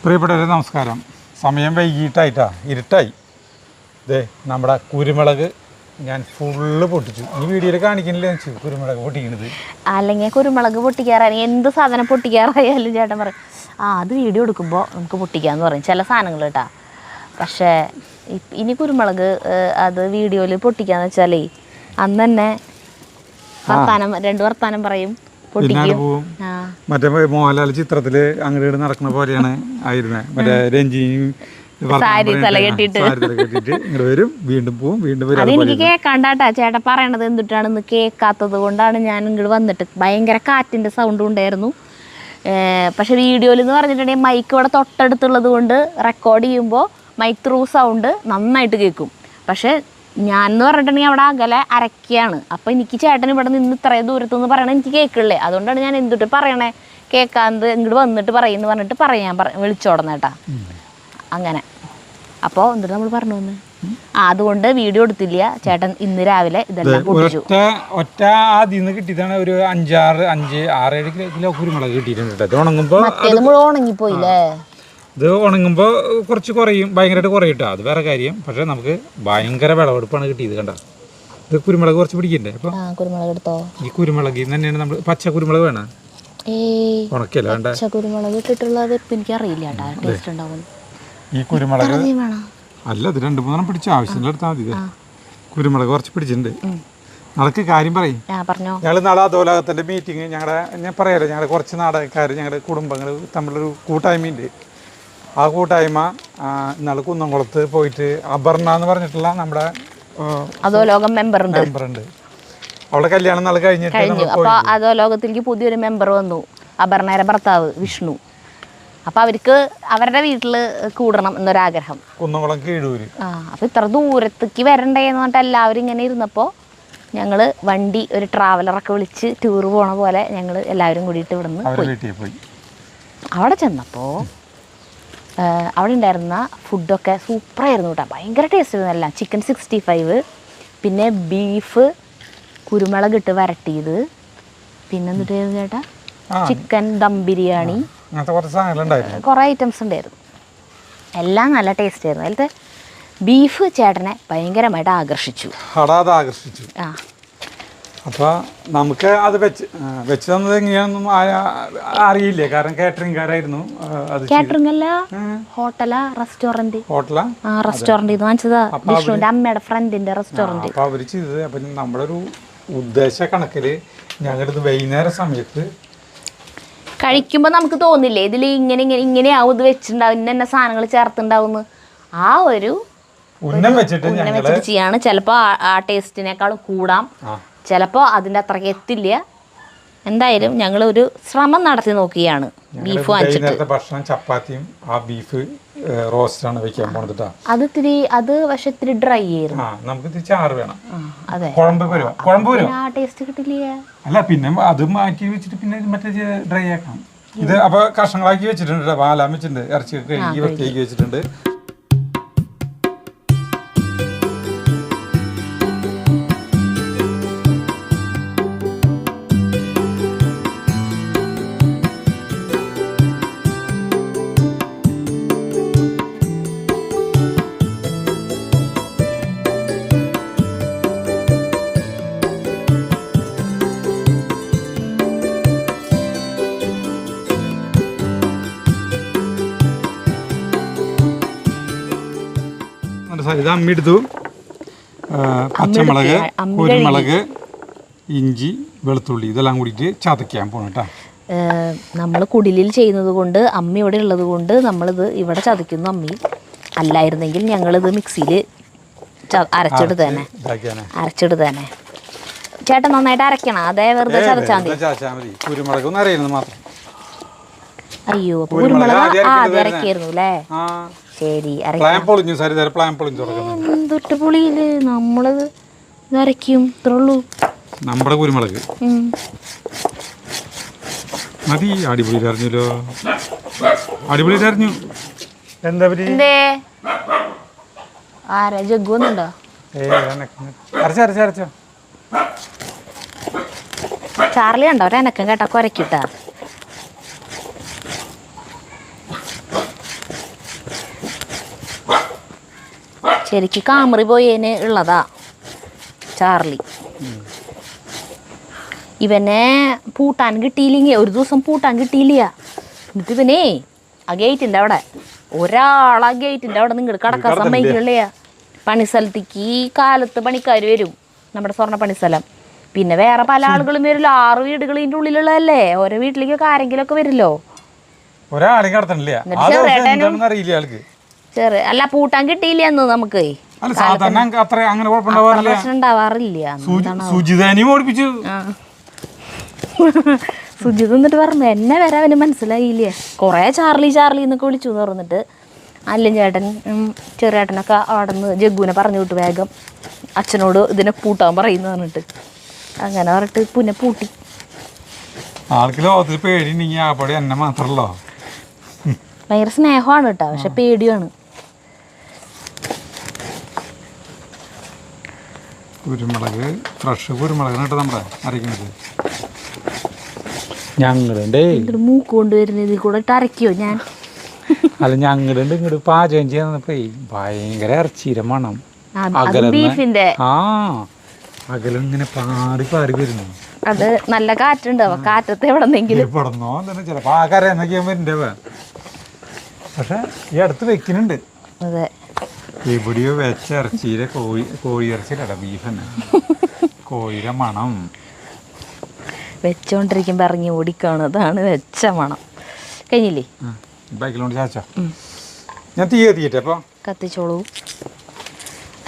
പ്രിയപ്പെട്ടവരെ നമസ്കാരം. സമയം വൈകിട്ടായിട്ടാ, ഇരുട്ടായി. ഇതേ നമ്മുടെ കുരുമുളക് ഞാൻ ഫുള്ള് പൊട്ടിച്ചു. ഈ വീഡിയോയിൽ കാണിക്കുന്നില്ല വെച്ചു കുരുമുളക് പൊട്ടിക്കുന്നത്. അല്ലെങ്കിൽ കുരുമുളക് പൊട്ടിക്കാറായി എന്ത് സാധനം പൊട്ടിക്കാറായാലും ചേട്ടൻ പറയും അത് വീഡിയോ എടുക്കുമ്പോൾ നമുക്ക് പൊട്ടിക്കാമെന്ന് പറയും ചില സാധനങ്ങൾ കേട്ടാ. പക്ഷേ ഇനി കുരുമുളക് അത് വീഡിയോയിൽ പൊട്ടിക്കാന്ന് വെച്ചാലേ അന്ന് തന്നെ രണ്ട് വർത്താനം പറയും, പൊട്ടിക്കും. മറ്റേ മോഹൻലാൽ ചിത്രത്തില് അങ്ങോട്ട് നടക്കുന്ന പോലെയാണ് ആയിരുന്നത്. മറ്റേ രഞ്ജിനിയും വരും, വീണ്ടും പോവും, വീണ്ടും വരും. അതെനിക്ക് കേൾക്കാണ്ടാട്ടാ ചേട്ടൻ പറയണത് എന്തിട്ടാണെന്ന് കേൾക്കാത്തത് കൊണ്ടാണ് ഞാൻ ഇങ്ങോട്ട് വന്നിട്ട്. ഭയങ്കര കാറ്റിൻ്റെ സൗണ്ടും ഉണ്ടായിരുന്നു. പക്ഷെ വീഡിയോയിൽ എന്ന് പറഞ്ഞിട്ടുണ്ടെങ്കിൽ മൈക്ക് ഇവിടെ തൊട്ടടുത്തുള്ളത് കൊണ്ട് റെക്കോർഡ് ചെയ്യുമ്പോൾ മൈക്ക് ത്രൂ സൗണ്ട് നന്നായിട്ട് കേൾക്കും. പക്ഷെ ഞാൻ എന്ന് പറഞ്ഞിട്ടുണ്ടെങ്കിൽ അവിടെ അകലെ അരക്കുകയാണ്. അപ്പോൾ എനിക്ക് ചേട്ടൻ ഇവിടെ നിന്ന് ഇത്രയും ദൂരത്തുനിന്ന് പറയണത് എനിക്ക് കേൾക്കില്ലേ. അതുകൊണ്ടാണ് ഞാൻ എന്തിട്ട് പറയണേ, കേൾക്കാണ്ട് ഇങ്ങോട്ട് വന്നിട്ട് പറയുമെന്ന് പറഞ്ഞിട്ട് വിളിച്ചോടന്നേട്ടാ. അങ്ങനെ അപ്പോൾ എന്നിട്ട് നമ്മൾ പറഞ്ഞു വന്ന് അതുകൊണ്ട് വീഡിയോ എടുത്തില്ല. ചേട്ടൻ ഇന്ന് രാവിലെ ഇതെല്ലാം പൊട്ടിച്ചു. ഒറ്റ ആദ്യം കിട്ടിയതാണ് ഒരു 5-6-7 കിലോ കുരുമുളക് കിട്ടിയിട്ടുണ്ട്. ഇത് ഉണങ്ങുമ്പോൾ ഉണങ്ങിപ്പോയില്ലേ. ഇത് ഉണങ്ങുമ്പോൾ കുറച്ച് കുറയും, ഭയങ്കരമായിട്ട് കുറയിട്ടോ, അത് വേറെ കാര്യം. പക്ഷെ നമുക്ക് ഭയങ്കര വിളവെടുപ്പാണ് കിട്ടിയത്. കണ്ട, ഇത് കുരുമുളക് കുറച്ച് പിടിക്കണ്ടേ. അപ്പൊ കുരുമുളക് എടുത്തോ. ഈ കുരുമുളക് തന്നെയാണ് നമ്മൾ പച്ച കുരുമുളക് വേണം, ഉണക്കല്ല വേണ്ട. കുരുമുളക് ഇട്ടിട്ടുള്ളത് എനിക്ക് അറിയില്ല. ഈ കുരുമുളക് അല്ല, ഇത് 2-3 പിടിച്ച ആവശ്യമില്ല എടുത്താൽ മതി. കുരുമുളക് കുറച്ച് പിടിച്ചിട്ടുണ്ട്. നടക്ക് കാര്യം പറയും. ഞങ്ങൾ നാളെ അധോലോകത്തിൻ്റെ മീറ്റിംഗ് ഞാൻ പറയാലോ, ഞങ്ങളുടെ കുറച്ച് നാടകക്കാർ, ഞങ്ങളുടെ കുടുംബങ്ങൾ തമ്മിലൊരു കൂട്ടായ്മയുണ്ട്. ആ കൂട്ടായ്മ ഇന്നാൾ കുന്നംകുളത്ത് പോയിട്ട് അപർണ എന്ന് പറഞ്ഞിട്ടുള്ള നമ്മുടെ അധോലോകം മെമ്പർ ഉണ്ട്. അവളെ കല്യാണം നാൾ കഴിഞ്ഞിട്ട് അധോലോകത്തിലേക്ക് പുതിയൊരു മെമ്പർ വന്നു, അപർണയുടെ ഭർത്താവ് വിഷ്ണു. അപ്പോൾ അവർക്ക് അവരുടെ വീട്ടിൽ കൂടണം എന്നൊരാഗ്രഹം. കുന്നംകുളം കീഴൂര്. അപ്പോൾ ഇത്ര ദൂരത്തേക്ക് വരണ്ടേന്ന് പറഞ്ഞിട്ട് എല്ലാവരും ഇങ്ങനെ ഇരുന്നപ്പോൾ ഞങ്ങൾ വണ്ടി ഒരു ട്രാവലറൊക്കെ വിളിച്ച് ടൂർ പോണ പോലെ ഞങ്ങൾ എല്ലാവരും കൂടിയിട്ട് ഇവിടുന്ന് പോയി. അവിടെ ചെന്നപ്പോൾ അവിടെ ഉണ്ടായിരുന്ന ഫുഡൊക്കെ സൂപ്പറായിരുന്നു കേട്ടോ. ഭയങ്കര ടേസ്റ്റ് ആയിരുന്നു എല്ലാം. ചിക്കൻ 65, പിന്നെ ബീഫ് കുരുമുളക് ഇട്ട് വരട്ടിയത്, പിന്നെ എന്നിട്ടായിരുന്നു ചേട്ടാ ചിക്കൻ ദം ബിരിയാണി, കുറേ ഐറ്റംസ് ഉണ്ടായിരുന്നു. എല്ലാം നല്ല ടേസ്റ്റ് ആയിരുന്നു. അതിലത്തെ ബീഫ് ചേട്ടനെ ഭയങ്കരമായിട്ട് ആകർഷിച്ചു. അപ്പോൾ നമുക്ക് അത് വെച്ച് തന്നത് എങ്ങനെയാണെന്നും അറിയില്ല. കാരണം കാറ്ററിംഗുകാരായിരുന്നു. കാറ്ററിംഗ് അല്ല, ഹോട്ടലാ, റെസ്റ്റോറന്റ്. റെസ്റ്റോറന്റ് ഇത് വാങ്ങിച്ചതാ, വിഷ്ണുവിന്റെ അമ്മയുടെ ഫ്രണ്ടിന്റെ റെസ്റ്റോറന്റ്. അപ്പോൾ അവർ ചെയ്തത്, അപ്പം നമ്മുടെ ഒരു ഉദ്ദേശ കണക്കിൽ ഞങ്ങളുടെ വൈകുന്നേര സമയത്ത് കഴിക്കുമ്പോൾ നമുക്ക് തോന്നില്ലേ ഇതിൽ ഇങ്ങനെയാവും, ഇത് വെച്ചിട്ടുണ്ടാവും, ഇന്ന സാധനങ്ങൾ ചേർത്തുണ്ടാവും. ആ ഒരു ഉന്നം വെച്ചിട്ട് ചെയ്യാണ്. ചിലപ്പോൾ ആ ടേസ്റ്റിനേക്കാളും കൂടാം, ചിലപ്പോൾ അതിൻ്റെ അത്രയ്ക്ക് എത്തില്ല. എന്തായാലും ഞങ്ങൾ ഒരു ശ്രമം നടത്തി നോക്കിയാണ്. ബീഫ് വാങ്ങിച്ചിട്ട് ഭക്ഷണം ചപ്പാത്തിയും ആ ബീഫ് റോസ്റ്റാണ് വെക്കാൻ പോണത്. അത് പക്ഷെ ഇത്തിരി ഡ്രൈ ആയിരുന്നു. നമുക്ക് ഇത്തിരി ചാറ് വേണം. അതെ, കുഴമ്പ് വരും. ആ ടേസ്റ്റ് കിട്ടില്ല. അല്ല, പിന്നെ അത് മാറ്റി വെച്ചിട്ട് പിന്നെ മറ്റേ ഡ്രൈ ആക്കണം. ഇത് അപ്പൊ കഷ്ണങ്ങളാക്കി വെച്ചിട്ടുണ്ട്, പാലാൻ വെച്ചിട്ടുണ്ട്, ഇറച്ചി കഴുകി വൃത്തിയാക്കി വെച്ചിട്ടുണ്ട്. ഇത് അമ്മിയെടുത്തു, പച്ചമുളക്, കുരുമുളക്, ഇഞ്ചി, വെളുത്തുള്ളി ഇതെല്ലാം കൂടിയിട്ട് ചതയ്ക്കാൻ പോകണം കേട്ടോ. നമ്മൾ കുടിലിൽ ചെയ്യുന്നത് കൊണ്ട്, അമ്മി ഇവിടെ ഉള്ളത് കൊണ്ട് നമ്മളിത് ഇവിടെ ചതയ്ക്കുന്നു. അമ്മി അല്ലായിരുന്നെങ്കിൽ ഞങ്ങളിത് മിക്സിയിൽ അരച്ചെടുത്തേനെ. ചേട്ടൻ നന്നായിട്ട് അരക്കണം, അതേ വെറുതെ ചതച്ചാൽ മതി. കുരുമുളക് ഒന്ന് അരയുന്നത് മാത്രം. അയ്യോ, കുരുമുളക് ആദ്യം അരക്കായിരുന്നു അല്ലേ? ശരി, എന്തൊട്ട് പുളിയില് നമ്മളിത് അരയ്ക്കും, ഇത്രയുള്ളൂ നമ്മുടെ കുരുമുളക്. മതി, അടിപൊളി അറിഞ്ഞല്ലോ, അടിപൊളി അറിഞ്ഞു. എന്താ ആരാ ജഗ്ഗുന്നുണ്ടോ? അരച്ചോ ചാർലി ഉണ്ടോ? ഒരെനക്കം കേട്ടാ കുരക്കിട്ടാ. ശരിക്ക് കാമറി പോയതിന് ഉള്ളതാ ചാർലി. ഇവനെ പൂട്ടാൻ കിട്ടിയില്ലെങ്കിൽ ഒരു ദിവസം പൂട്ടാൻ കിട്ടിയില്ല. എന്നിട്ട് ഇവനേ ആ ഗേറ്റിൻ്റെ അവിടെ ഒരാളാ ഗേറ്റിൻ്റെ അവിടെ നിങ്ങൾ കടക്കാൻ സമ്മതിക്കില്ല. പണിസ്ഥലത്തേക്ക് കാലത്ത് പണിക്കാർ വരും, നമ്മുടെ സ്വർണ്ണ പണിസ്ഥലം. പിന്നെ വേറെ പല ആളുകളും വരില്ല. 6 വീടുകൾ ഇതിൻ്റെ ഉള്ളിലുള്ളതല്ലേ. ഓരോ വീട്ടിലേക്കൊക്കെ ആരെങ്കിലും ഒക്കെ വരുമല്ലോ. ചെറിയ അല്ല പൂട്ടാൻ കിട്ടിയില്ല എന്ന് നമുക്ക് പ്രശ്നം ഉണ്ടാവാറില്ല. സുജിത് എന്നിട്ട് പറഞ്ഞു എന്നെ വരെ അവന് മനസ്സിലായില്ലേ. കുറേ ചാർലി ചാർലി എന്നൊക്കെ വിളിച്ചു എന്ന് പറഞ്ഞിട്ട് അല്ലും ചേട്ടൻ ചെറിയേട്ടനൊക്കെ അവിടെ നിന്ന് ജഗ്ഗുവിനെ പറഞ്ഞു വിട്ടു വേഗം അച്ഛനോട് ഇതിനെ പൂട്ടാൻ പറയുന്നു പറഞ്ഞിട്ട്. അങ്ങനെ പറഞ്ഞിട്ട് പിന്നെ പൂട്ടി. ഭയങ്കര സ്നേഹമാണ് കേട്ടോ, പക്ഷെ പേടിയാണ്. കുരുമുളക് ഫ്രഷ് കുരുമുളക് കേട്ടോ നമ്മുടെ അരയ്ക്കുന്നത്. ഞങ്ങളുണ്ട് മൂക്ക് കൊണ്ടുവരുന്നത് ഇതിൽ കൂടെ ഇട്ട് അരയ്ക്കോ ഞാൻ? അല്ല ഞങ്ങളുണ്ട് ഇങ്ങോട്ട് പാചകം ചെയ്യുന്നപ്പോ ഭയങ്കര ഇറച്ചീര മണം. ബീഫിന്റെ അകലിങ്ങനെ പാറി പാറി വരുന്നു. അത് നല്ല കാറ്റുണ്ട്. കാറ്റത്ത് എവിടെന്നെങ്കിലും പെടന്നോ തന്നെ ചിലപ്പോ ആ കരയെന്നൊക്കെ വരുന്നുണ്ട്. പക്ഷെ ഈ അടുത്ത് വെക്കുന്നുണ്ട്. അതെ, എവിടെയോ വെച്ച ഇറച്ചീര കോഴി ഇറച്ചിയിലട ബീഫ് തന്നെ. കോഴിയുടെ മണം വെച്ചോണ്ടിരിക്കുമ്പോ ഇറങ്ങി ഓടിക്കാണ്. അതാണ് വെച്ച മണം. കഴിഞ്ഞില്ലേ? ബൈക്കിലോണ്ട് ചാച്ചോ ഞാൻ തീ കത്തിക്കട്ടെ അപ്പൊ കത്തിച്ചോളൂ.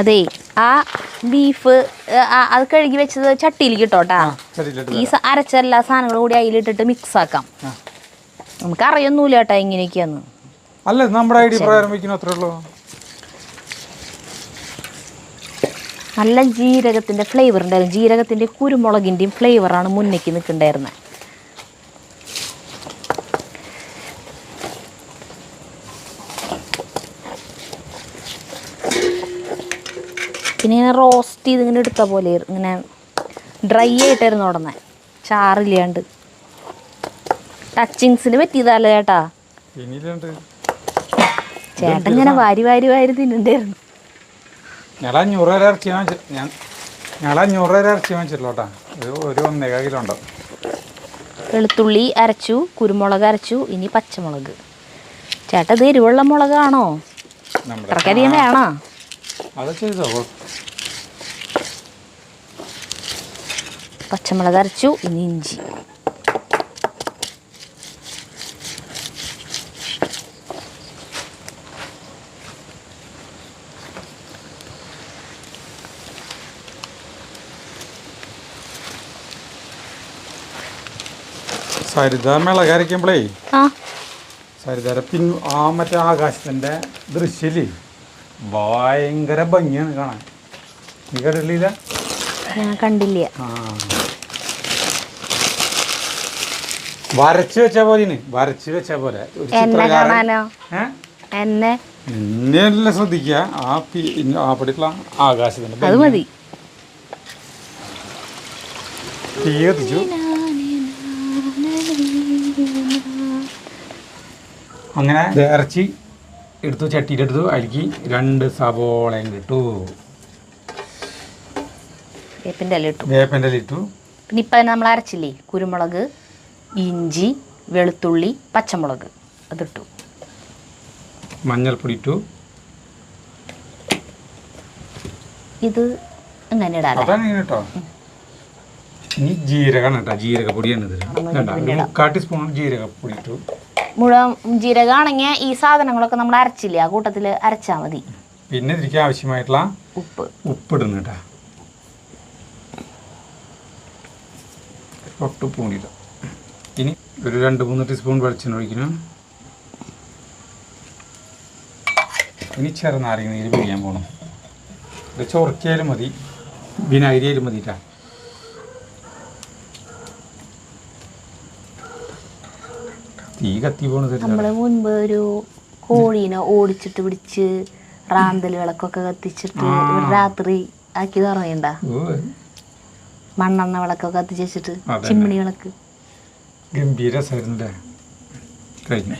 അതെ, ആ ബീഫ് അത് കഴുകി വെച്ചത് ചട്ടിയിൽ കിട്ടോട്ടാ. ഈ അരച്ച എല്ലാ സാധനങ്ങളും കൂടി അതിലിട്ടിട്ട് മിക്സ് ആക്കാം. നമുക്ക് അറിയൊന്നുമില്ല കേട്ടാ എങ്ങനെയൊക്കെയാന്ന്. അല്ല നമ്മുടെ ഐഡിയ പ്രകാരം വെക്കുന്ന അത്രേ ഉള്ളൂ. നല്ല ജീരകത്തിൻ്റെ ഫ്ലേവർ ഉണ്ടായിരുന്നു. ജീരകത്തിൻ്റെ കുരുമുളകിൻ്റെയും ഫ്ലേവറാണ് മുന്നേക്ക് നിൽക്കണ്ടായിരുന്നത്. പിന്നെ ഇങ്ങനെ റോസ്റ്റ് ചെയ്ത് ഇങ്ങനെ എടുത്ത പോലെ ഇങ്ങനെ ഡ്രൈ ആയിട്ടായിരുന്നു ഉടനെ, ചാറില്ലാണ്ട്. ടച്ചിങ്സിന് പറ്റിയതല്ലേ ചേട്ടാ? ചേട്ടൻ ഇങ്ങനെ വാരി വാരി വാരി തിന്നുണ്ടായിരുന്നു. ഞങ്ങൾ 500 വരെ ഇറച്ചി വാങ്ങിച്ചിട്ടുള്ളൂ കേട്ടോ. ഒരു 1.25 കിലോ ഉണ്ടോ. വെളുത്തുള്ളി അരച്ചു, കുരുമുളക് അരച്ചു, ഇനി പച്ചമുളക്. ചേട്ടാ ഇത് എരിവുള്ള മുളകാണോ? അത്രക്കരിയും വേണോ? അത് ചെയ്തോ. പച്ചമുളക് അരച്ചു, ഇനി ഇഞ്ചി. സരിത മിളക് അരയ്ക്കുമ്പോഴേ സരിതര മറ്റേ ആകാശത്തിന്റെ ദൃശ്യല്ലേ ഭയങ്കര ഭംഗിയാണ് കാണാൻ. നീ കണ്ടില്ല? ഞാൻ കണ്ടില്ല. വരച്ചു വെച്ച പോലെ എന്നെല്ലാം ശ്രദ്ധിക്കുക. അവിടെയുള്ള ആകാശത്തിന്റെ അത് മതി. തീ കത്തിച്ചു. അങ്ങനെ ഇറച്ചി എടുത്തു, ചട്ടിയിലെടുത്തു. അതിലേക്ക് 2 സവോളയും കിട്ടു, വേപ്പിൻ്റെ ഇല ഇട്ടു. പിന്നെ ഇപ്പം നമ്മൾ അരച്ചില്ലേ, കുരുമുളക്, ഇഞ്ചി, വെളുത്തുള്ളി, പച്ചമുളക് അതിട്ടു. മഞ്ഞൾപ്പൊടി ഇട്ടു. ഇത് അങ്ങനെ ഇടാം കേട്ടോ. ഇനി ജീരകമാണ് കേട്ടോ, ജീരകപ്പൊടിയാണ് ഇതിൽ. 1/4 ടീസ്പൂൺ ജീരകപ്പൊടി ഇട്ടു. മുഴുവൻ ജീരകമാണെങ്കിൽ ഈ സാധനങ്ങളൊക്കെ നമ്മൾ അരച്ചില്ലേ, ആ കൂട്ടത്തിൽ അരച്ചാൽ മതി. പിന്നെ ഇതിലേക്ക് ആവശ്യമായിട്ടുള്ള ഉപ്പിടുന്നു കേട്ടോ. ഉപ്പ് കൂടിയില്ല. ഇനി ഒരു 2-3 ടീസ്പൂൺ വെളിച്ചെണ്ണ ഒഴിക്കണം. ഇനി ചെറുനാരങ്ങ നീര് പിഴിയാൻ പോകണം. ഇത് ചൊറുക്കിയാലും മതി, വിനാഗിരിയായാലും മതിട്ടാ. തീ കത്തി പോണത്. നമ്മള് മുൻപ് ഒരു കോഴീനെ ഓടിച്ചിട്ട് പിടിച്ച് റാന്തൽ വിളക്കൊക്കെ കത്തിച്ചിട്ട് രാത്രി ആക്കി തുറന്നണ്ട, മണ്ണെണ്ണ വിളക്കൊക്കെ കത്തിച്ച് വെച്ചിട്ട്, ചിമ്മിണി വിളക്ക്. ഗംഭീര കഴിഞ്ഞു.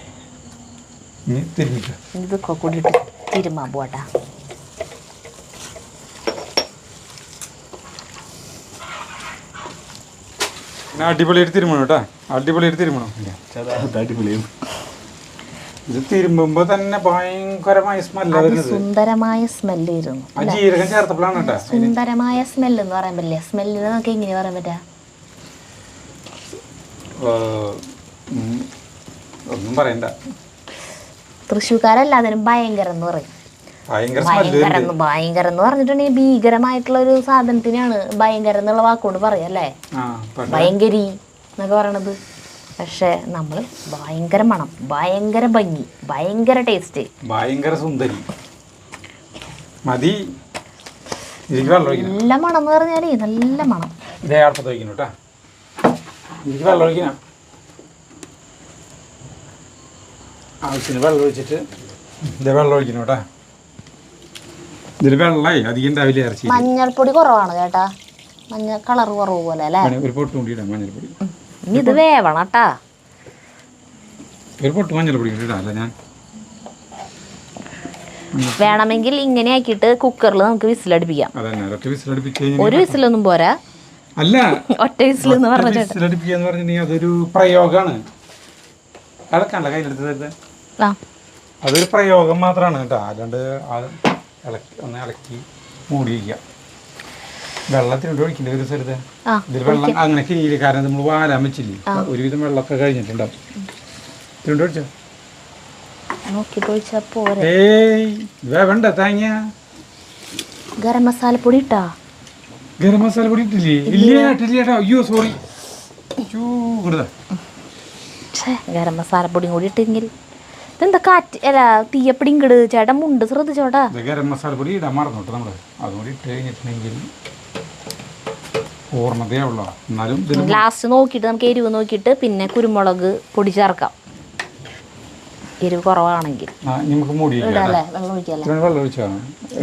ഇതൊക്കെ കൂടിയിട്ട് തിരുമാൻ പോട്ടാ. അടിപൊളിയായിട്ട് തിരുമണം കേട്ടാ, അടിപൊളിയായിട്ട് തിരുമണം. ഇത് തിരുമ്പുമ്പോ തന്നെ ഭയങ്കരമായ സ്മെല്ല്, സുന്ദരമായ സ്മെല്ല് വരുന്നു. ജീരകം ചേർത്തപ്പോഴാണ് കേട്ടാ സുന്ദരമായ സ്മെല്ല് എന്ന് പറയാൻ പറ്റില്ല. സ്മെല്ലിന് നമുക്ക് എങ്ങനെ പറയാൻ പറ്റാ? ഒന്നും പറയണ്ട. തൃശ്ശൂർക്കാരല്ലാതിനും ഭയങ്കരം എന്ന് പറയും. ഭയങ്കരം എന്ന് പറഞ്ഞിട്ടുണ്ടെങ്കിൽ ഭീകരമായിട്ടുള്ള ഒരു സാധനത്തിനാണ് ഭയങ്കരം എന്നുള്ള വാക്കുകൊണ്ട് പറയല്ലേ, ഭയങ്കരി എന്നൊക്കെ പറയണത്. പക്ഷെ നമ്മള് ഭയങ്കര മണം, ഭയങ്കര ഭംഗി, ഭയങ്കര ടേസ്റ്റ്, ഭയങ്കര സുന്ദരി മതി. നല്ല മണം എന്ന് പറഞ്ഞാല് നല്ല മണം. ആവശ്യത്തിന് വെള്ളം ഒഴിച്ചിട്ട് ഇതേ വെള്ളം ഒഴിക്കണം കേട്ടാ. ഇതിൽ വെള്ളമായി അധികം ഉണ്ടാവില്ല ഇറച്ചി. മഞ്ഞൾപ്പൊടി കുറവാണ് ചേട്ടാ, മഞ്ഞ കളർ കുറവ് പോലെ അല്ലേ. ഒരു പൊട്ട് കൊണ്ടിടാം മഞ്ഞൾപ്പൊടി. ഇനി ഇത് വേവണം കേട്ടാ. ഒരു പൊട്ട് മഞ്ഞൾപ്പൊടി ഇടാല്ല ഞാൻ. വേണമെങ്കിൽ ഇങ്ങനെ ആക്കിയിട്ട് കുക്കറിൽ നമുക്ക് വിസിലടിപ്പിക്കാം. അതന്നെ, ഒറ്റ വിസിലടിപ്പിച്ച് ഒരു വിസിലൊന്നും പോരാ. അല്ല, ഒറ്റ വിസിൽ എന്ന് പറഞ്ഞിട്ട് വിസിലടിപ്പിക്കാന്ന് പറഞ്ഞിട്ടുണ്ടെങ്കിൽ അതൊരു പ്രയോഗമാണ്. ഇളക്കണ്ട കയ്യിലെടുത്ത്, അതൊരു പ്രയോഗം മാത്രമാണ് കേട്ടോ. അല്ലാണ്ട് ഒന്ന് ഇളക്കി മൂടി വയ്ക്കുക. വെള്ളത്തിനോട് ഒഴിക്കേണ്ട ഒരു സ്ഥലത്ത് ഇതിൽ വെള്ളം അങ്ങനെ കിരിയില്ല. കാരണം നമ്മൾ വാലാൻ വെച്ചില്ലേ, ഒരുവിധം വെള്ളമൊക്കെ കഴിഞ്ഞിട്ടുണ്ടാവും. ഇതിനോട് ഒഴിച്ചോ, വേണ്ട തേങ്ങ. ഗരം മസാലപ്പൊടി ഇട്ടാ? ഗരം മസാലപ്പൊടി ഇട്ടില്ലേ? ഇല്ലേട്ടാ, അയ്യോ സോറി. ഗരം മസാലപ്പൊടിയും കൂടി ഇട്ടെങ്കിൽ ഇതെന്താ കാറ്റ് അല്ല തീയപ്പൊടി ഇങ്ങട്. ചേട്ടാ മുണ്ട് ശ്രദ്ധിച്ചോട്ടാ. ഗരം മസാലപ്പൊടി ഇടാൻ മറന്നോട്ടെ നമ്മള്. അതുകൂടി ഇട്ട് കഴിഞ്ഞിട്ടുണ്ടെങ്കിൽ പൂർണ്ണതയാവുള്ളൂ. എന്നാലും ലാസ്റ്റ് നോക്കിയിട്ട് നമുക്ക് എരിവ് നോക്കിയിട്ട് പിന്നെ കുരുമുളക് പൊടി ചേർക്കാം. എരിവ് കുറവാണെങ്കിൽ നമുക്ക് മൂടി വെള്ളം ഒഴിച്ചാൽ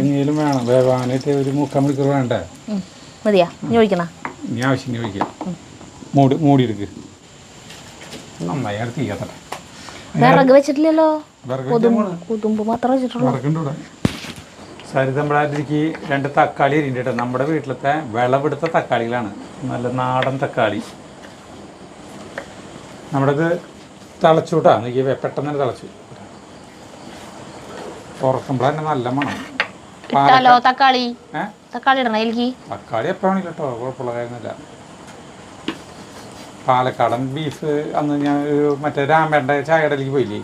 എങ്ങനെയും വേണം വേവാനായിട്ട്. ഒരു 3/4 മണിക്കൂർ വേണ്ടേ? മതിയാ? ഇനി ഒഴിക്കണ? ഇനി ആവശ്യം ഒഴിക്കാം. മൂടിയെടുക്ക്. നന്നായി അടുത്ത് ചെയ്യാത്തട്ടെ. വിറക് വെച്ചിട്ടില്ലല്ലോ, കൊതുമ്പ് മാത്രം വെച്ചിട്ടുള്ളൂ. സരിതമ്പഴാതിരിക്ക് 2 തക്കാളി അരിയുണ്ട് കേട്ടോ. നമ്മുടെ വീട്ടിലത്തെ വിളവെടുത്ത തക്കാളികളാണ്, നല്ല നാടൻ തക്കാളി. നമ്മുടെ ഇത് തിളച്ചുട്ടാ, എനിക്ക് പെട്ടെന്ന് തന്നെ തിളച്ചു. തുറക്കുമ്പോൾ തന്നെ നല്ല മണം. തക്കാളി ഇടണ? തക്കാളി എപ്പോഴാണ് കേട്ടോ, കുഴപ്പമുള്ള കാര്യമൊന്നുമില്ല. പാലക്കാടൻ ബീഫ് അന്ന് ഞാൻ മറ്റേ രാമേട്ടൻ്റെ ചായക്കടയിലേക്ക് പോയില്ലേ,